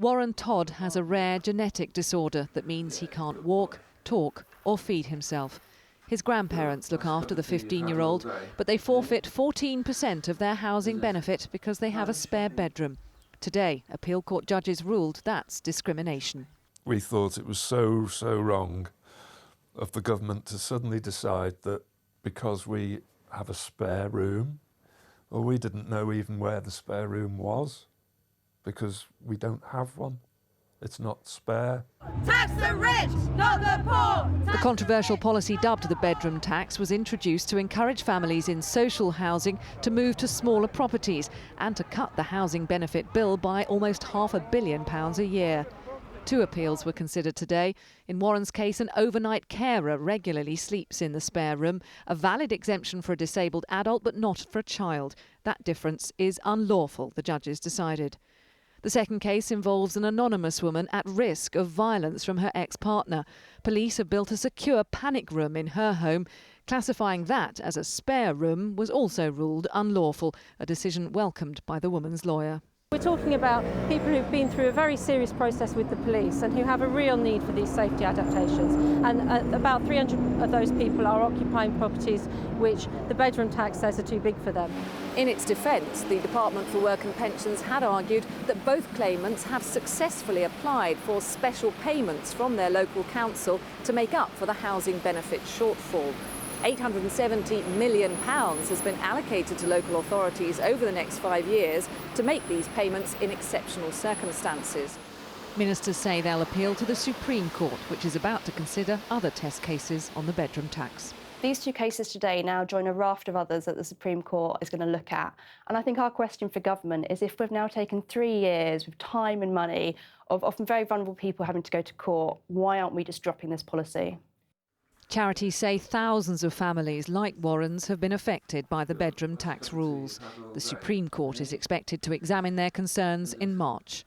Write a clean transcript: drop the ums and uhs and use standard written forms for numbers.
Warren Todd has a rare genetic disorder that means he can't walk, talk or feed himself. His grandparents look after the 15-year-old, but they forfeit 14% of their housing benefit because they have a spare bedroom. Today, appeal court judges ruled that's discrimination. We thought it was so wrong of the government to suddenly decide that because we have a spare room, well, we didn't know even where the spare room was because we don't have one. It's not spare. Tax the rich, not the poor! The controversial policy dubbed the bedroom tax was introduced to encourage families in social housing to move to smaller properties and to cut the housing benefit bill by almost £500 million a year. 2 appeals were considered today. In Warren's case, an overnight carer regularly sleeps in the spare room, a valid exemption for a disabled adult but not for a child. That difference is unlawful, the judges decided. The second case involves an anonymous woman at risk of violence from her ex-partner. Police have built a secure panic room in her home. Classifying that as a spare room was also ruled unlawful, a decision welcomed by the woman's lawyer. We're talking about people who've been through a very serious process with the police and who have a real need for these safety adaptations. And about 300 of those people are occupying properties which the bedroom tax says are too big for them. In its defence, the Department for Work and Pensions had argued that both claimants have successfully applied for special payments from their local council to make up for the housing benefit shortfall. £870 million has been allocated to local authorities over the next 5 years to make these payments in exceptional circumstances. Ministers say they'll appeal to the Supreme Court, which is about to consider other test cases on the bedroom tax. These 2 cases today now join a raft of others that the Supreme Court is going to look at. And I think our question for government is, if we've now taken 3 years with time and money of often very vulnerable people having to go to court, why aren't we just dropping this policy? Charities say thousands of families like Warren's have been affected by the bedroom tax rules. The Supreme Court is expected to examine their concerns in March.